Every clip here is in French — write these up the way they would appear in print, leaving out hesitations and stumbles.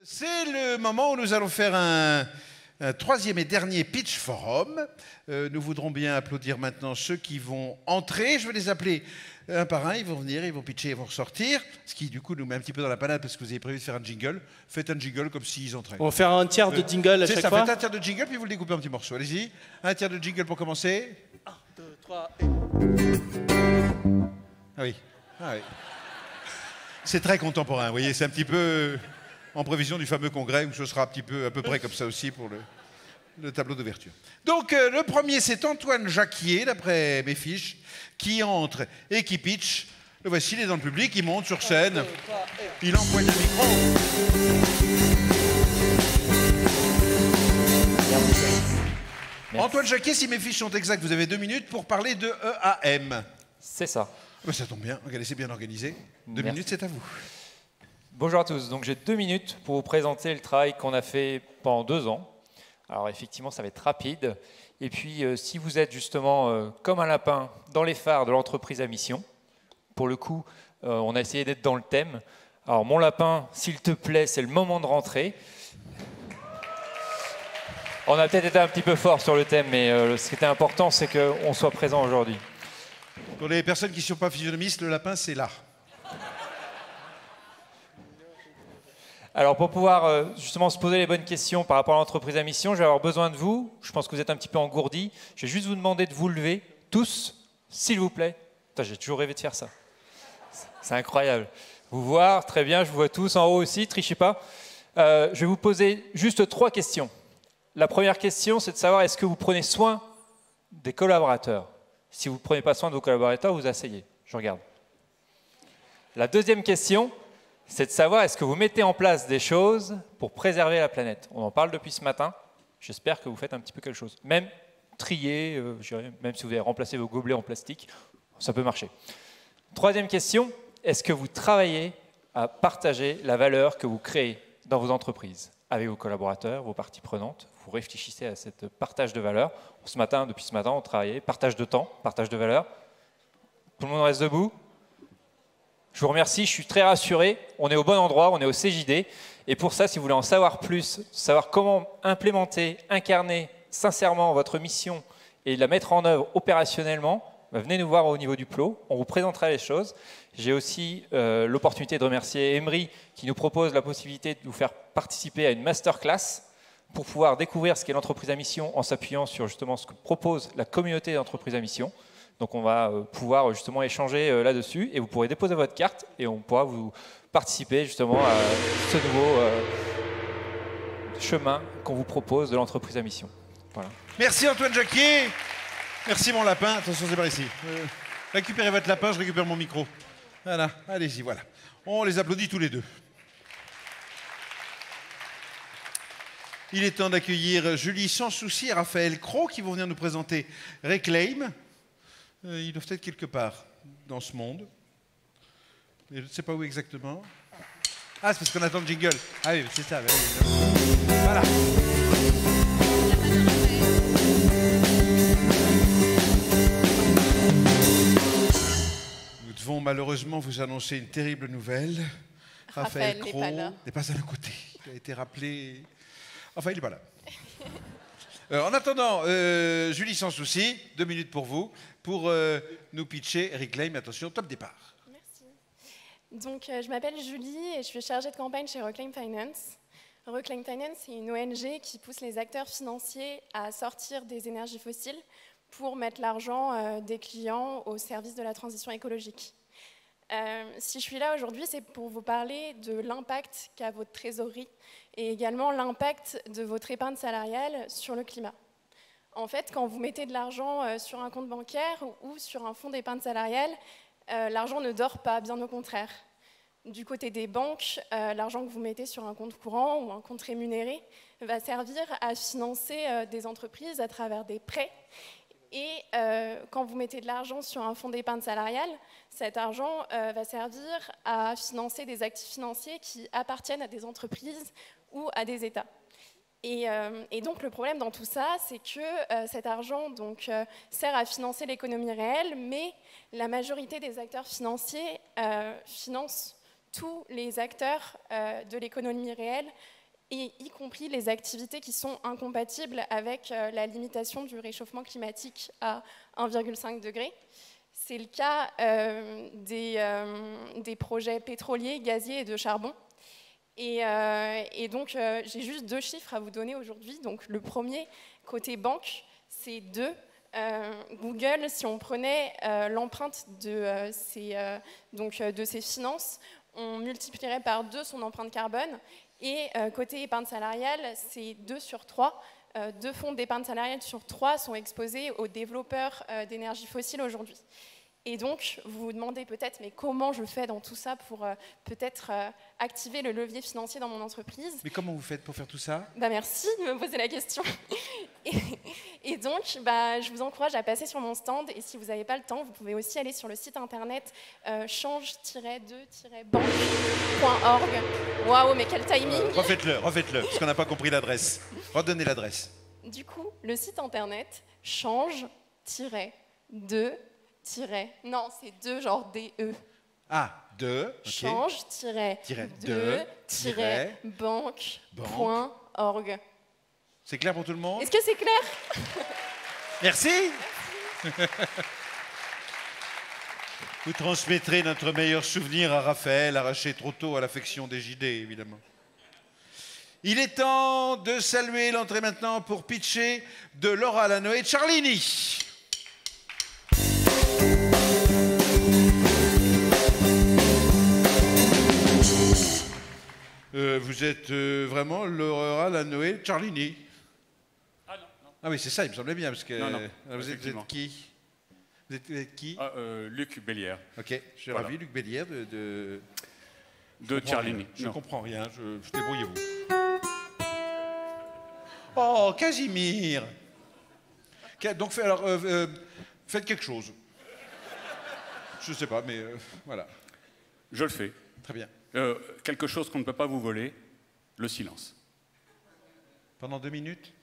C'est le moment où nous allons faire un troisième et dernier pitch forum. Nous voudrons bien applaudir maintenant ceux qui vont entrer. Je vais les appeler un par un. Ils vont venir, ils vont pitcher, ils vont ressortir. Ce qui, du coup, nous met un petit peu dans la panade parce que vous avez prévu de faire un jingle. Faites un jingle comme s'ils entraient. On va faire un tiers de jingle à chaque fois. Faites un tiers de jingle, puis vous le découpez en petits morceaux. Allez-y. Un tiers de jingle pour commencer. 1, 2, 3 et... Ah oui. Ah oui. C'est très contemporain, vous voyez. C'est un petit peu en prévision du fameux congrès où ce sera un petit peu, à peu près comme ça aussi pour le tableau d'ouverture. Donc, le premier, c'est Antoine Jacquier, d'après mes fiches, qui entre et qui pitch. Le voici, il est dans le public, il monte sur scène. Il empoigne un micro. Merci. Antoine Jacquier, si mes fiches sont exactes, vous avez 2 minutes pour parler de EAM. C'est ça. Ben, ça tombe bien, regardez, c'est bien organisé. 2 minutes, c'est à vous. Bonjour à tous. Donc j'ai 2 minutes pour vous présenter le travail qu'on a fait pendant 2 ans. Alors effectivement, ça va être rapide. Et puis, si vous êtes justement comme un lapin dans les phares de l'entreprise à mission, pour le coup, on a essayé d'être dans le thème. Alors mon lapin, s'il te plaît, c'est le moment de rentrer. On a peut-être été un petit peu fort sur le thème, mais ce qui était important, c'est qu'on soit présent aujourd'hui. Pour les personnes qui ne sont pas physionomistes, le lapin, c'est là. Alors pour pouvoir justement se poser les bonnes questions par rapport à l'entreprise à mission, je vais avoir besoin de vous. Je pense que vous êtes un petit peu engourdis. Je vais juste vous demander de vous lever, tous, s'il vous plaît. J'ai toujours rêvé de faire ça. C'est incroyable. Vous voir, très bien, je vous vois tous en haut aussi, trichez pas. Je vais vous poser juste 3 questions. La première question, c'est de savoir est-ce que vous prenez soin des collaborateurs. Si vous ne prenez pas soin de vos collaborateurs, vous asseyez. Je regarde. La deuxième question, c'est de savoir est-ce que vous mettez en place des choses pour préserver la planète. On en parle depuis ce matin. J'espère que vous faites un petit peu quelque chose. Même trier, même si vous avez remplacé vos gobelets en plastique, ça peut marcher. Troisième question, est-ce que vous travaillez à partager la valeur que vous créez dans vos entreprises avec vos collaborateurs, vos parties prenantes? Vous réfléchissez à ce partage de valeur. Depuis ce matin, on travaillait, partage de temps, partage de valeur. Tout le monde reste debout. Je vous remercie, je suis très rassuré. On est au bon endroit, on est au CJD. Et pour ça, si vous voulez en savoir plus, savoir comment implémenter, incarner sincèrement votre mission et la mettre en œuvre opérationnellement, venez nous voir au niveau du PLO. On vous présentera les choses. J'ai aussi l'opportunité de remercier Emery qui nous propose la possibilité de vous faire participer à une masterclass pour pouvoir découvrir ce qu'est l'entreprise à mission en s'appuyant sur justement ce que propose la communauté d'entreprise à mission. Donc on va pouvoir justement échanger là-dessus et vous pourrez déposer votre carte et on pourra vous participer justement à ce nouveau chemin qu'on vous propose de l'entreprise à mission. Voilà. Merci Antoine Jacquier. Merci mon lapin. Attention, c'est par ici. Récupérez votre lapin, je récupère mon micro. Voilà, allez-y, voilà. On les applaudit tous les deux. Il est temps d'accueillir Julie Sans Souci et Raphaël Cros qui vont venir nous présenter Reclaim. Ils doivent être quelque part dans ce monde. Mais je ne sais pas où exactement. Ah, c'est parce qu'on attend le jingle. Ah oui, c'est ça. Voilà. Nous devons malheureusement vous annoncer une terrible nouvelle. Raphaël Cros n'est pas à nos côtés. Il a été rappelé... Enfin, il n'est pas là. En attendant, Julie Sans Souci, 2 minutes pour vous, pour nous pitcher Reclaim. Attention, top départ. Merci. Donc, je m'appelle Julie et je suis chargée de campagne chez Reclaim Finance. Reclaim Finance, c'est une ONG qui pousse les acteurs financiers à sortir des énergies fossiles pour mettre l'argent des clients au service de la transition écologique. Si je suis là aujourd'hui, c'est pour vous parler de l'impact qu'a votre trésorerie et également l'impact de votre épargne salariale sur le climat. En fait, quand vous mettez de l'argent sur un compte bancaire ou sur un fonds d'épargne salariale, l'argent ne dort pas, bien au contraire. Du côté des banques, l'argent que vous mettez sur un compte courant ou un compte rémunéré va servir à financer des entreprises à travers des prêts. Et quand vous mettez de l'argent sur un fonds d'épargne salariale, cet argent va servir à financer des actifs financiers qui appartiennent à des entreprises ou à des États. Et donc le problème dans tout ça, c'est que cet argent sert à financer l'économie réelle, mais la majorité des acteurs financiers financent tous les acteurs de l'économie réelle et y compris les activités qui sont incompatibles avec la limitation du réchauffement climatique à 1,5 degré. C'est le cas des projets pétroliers, gaziers et de charbon. Et donc, j'ai juste 2 chiffres à vous donner aujourd'hui. Donc, le premier, côté banque, c'est 2. Google, si on prenait l'empreinte de ses finances, on multiplierait par 2 son empreinte carbone. Et côté épargne salariale, c'est 2 sur 3. 2 fonds d'épargne salariale sur 3 sont exposés aux développeurs d'énergie fossile aujourd'hui. Et donc, vous vous demandez peut-être, mais comment je fais dans tout ça pour peut-être activer le levier financier dans mon entreprise? Mais comment vous faites pour faire tout ça? Merci de me poser la question. Et donc, je vous encourage à passer sur mon stand. Et si vous n'avez pas le temps, vous pouvez aussi aller sur le site internet change-2-banque.org. Waouh, mais quel timing! Refaites-le, parce qu'on n'a pas compris l'adresse. Redonnez l'adresse. Du coup, le site internet change-2... Non, c'est 2 genre DE. Ah, 2. Okay. Change-2-banque.org. C'est clair pour tout le monde? Est-ce que c'est clair? Merci. Vous transmettrez notre meilleur souvenir à Raphaël, arraché trop tôt à l'affection des JD, évidemment. Il est temps de saluer l'entrée maintenant pour pitcher de Laura Lanoé Ciarlini. Vous êtes vraiment Laura Lanoé Ciarlini? Ah non, non. Ah oui, c'est ça, il me semblait bien, parce que... Non, vous êtes qui? Vous êtes qui? Luc Bellière. Ok, je suis ravi, Luc Bellière de Ciarlini. Je comprends rien, débrouillez-vous. Oh, Casimir! Donc, faites quelque chose. Je ne sais pas, mais voilà. Je le fais. Très bien. Quelque chose qu'on ne peut pas vous voler, le silence. Pendant 2 minutes?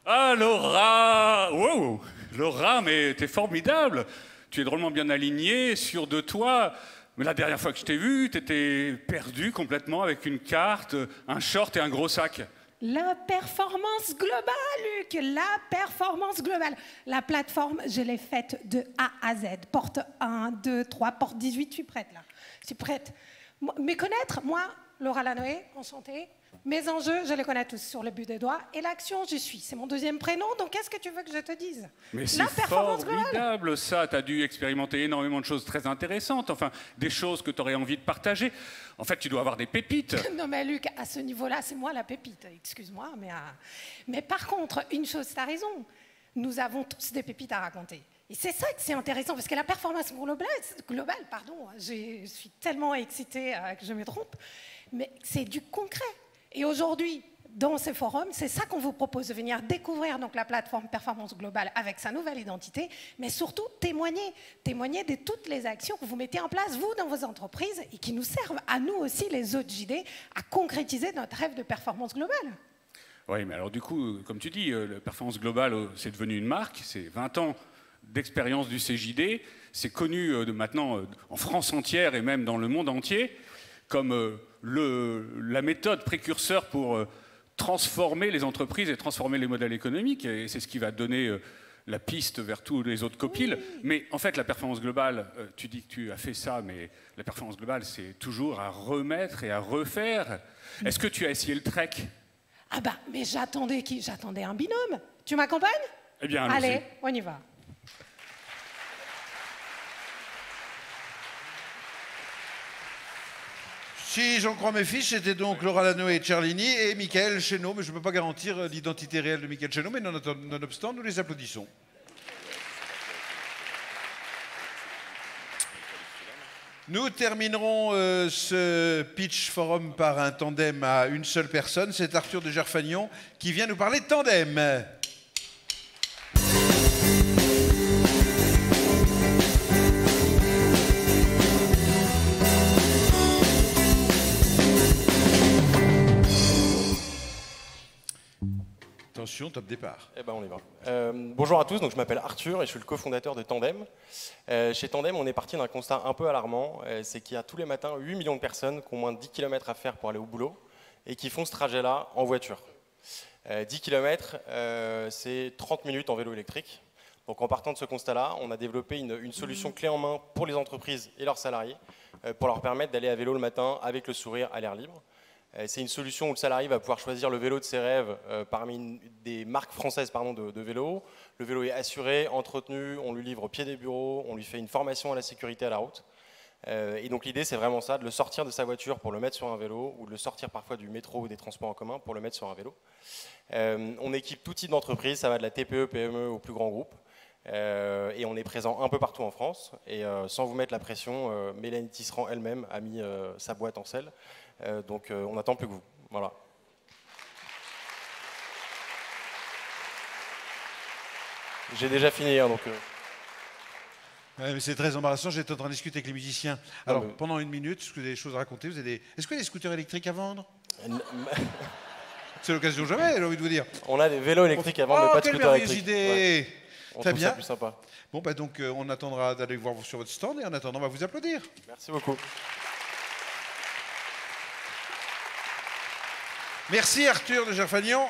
Ah, Laura! Wow! Laura, mais t'es formidable! Tu es drôlement bien alignée, sûre de toi. Mais la dernière fois que je t'ai vue, t'étais perdue complètement avec une carte, un short et un gros sac. La performance globale, Luc, la performance globale. La plateforme, je l'ai faite de A à Z. Porte 1, 2, 3, porte 18, je suis prête là. Je suis prête. Me connaître, moi, Laura Lanoé, enchantée. Mes enjeux, je les connais tous sur le bout des doigts. Et l'action, je suis. C'est mon 2e prénom, donc qu'est-ce que tu veux que je te dise? Mais c'est formidable ça, tu as dû expérimenter énormément de choses très intéressantes, enfin, des choses que tu aurais envie de partager. En fait, tu dois avoir des pépites. Non mais Luc, à ce niveau-là, c'est moi la pépite, excuse-moi. Mais par contre, une chose, tu as raison, nous avons tous des pépites à raconter. Et c'est ça que c'est intéressant, parce que la performance globale, je suis tellement excitée que je me trompe, mais c'est du concret. Et aujourd'hui, dans ces forums, c'est ça qu'on vous propose, de venir découvrir donc, la plateforme Performance Globale avec sa nouvelle identité, mais surtout témoigner de toutes les actions que vous mettez en place, vous, dans vos entreprises, et qui nous servent, à nous aussi, les autres JD, à concrétiser notre rêve de performance globale. Oui, mais alors du coup, comme tu dis, la performance globale, c'est devenu une marque, c'est 20 ans d'expérience du CJD, c'est connu maintenant en France entière et même dans le monde entier, comme la méthode précurseur pour transformer les entreprises et transformer les modèles économiques. Et c'est ce qui va donner la piste vers tous les autres copiles. Oui. Mais en fait, la performance globale, tu dis que tu as fait ça, mais la performance globale, c'est toujours à remettre et à refaire. Est-ce que tu as essayé le trek? Ah bah, mais j'attendais qui? J'attendais un binôme. Tu m'accompagnes? Eh bien, allez, on y va. Si j'en crois mes fiches, c'était donc Laura Lanoé Ciarlini et Michael Chénaud, mais je ne peux pas garantir l'identité réelle de Michael Chénaud, mais nonobstant, nous les applaudissons. Nous terminerons ce pitch forum par un tandem à une seule personne, c'est Arthur de Gerfagnon qui vient nous parler de tandem. Attention, top départ. Eh ben on y va. Bonjour à tous, donc je m'appelle Arthur et je suis le cofondateur de Tandem. Chez Tandem, on est parti d'un constat un peu alarmant, c'est qu'il y a tous les matins 8 millions de personnes qui ont moins de 10 km à faire pour aller au boulot et qui font ce trajet-là en voiture. 10 km, c'est 30 minutes en vélo électrique. Donc en partant de ce constat-là, on a développé une solution clé en main pour les entreprises et leurs salariés pour leur permettre d'aller à vélo le matin avec le sourire à l'air libre. C'est une solution où le salarié va pouvoir choisir le vélo de ses rêves parmi des marques françaises de vélo. Le vélo est assuré, entretenu, on lui livre au pied des bureaux, on lui fait une formation à la sécurité à la route. Et donc l'idée c'est vraiment ça, de le sortir de sa voiture pour le mettre sur un vélo ou de le sortir parfois du métro ou des transports en commun pour le mettre sur un vélo. On équipe tout type d'entreprise, ça va de la TPE, PME au plus grand groupe. Et on est présent un peu partout en France. Et sans vous mettre la pression, Mélanie Tisserand elle-même a mis sa boîte en selle. Donc on n'attend plus que vous. Voilà. J'ai déjà fini, hein, donc... Ouais, mais c'est très embarrassant, j'étais en train de discuter avec les musiciens. Alors, pendant une minute, est-ce que vous avez des choses à raconter? Est-ce que vous avez des scooters électriques à vendre? C'est l'occasion jamais, j'ai envie de vous dire. On a des vélos électriques à vendre, mais pas de scooters électriques. Idée. Ouais. Très bien. Ça plus sympa. Bon, bah donc on attendra d'aller voir sur votre stand et en attendant, on va vous applaudir. Merci beaucoup. Merci Arthur de Gerfagnan.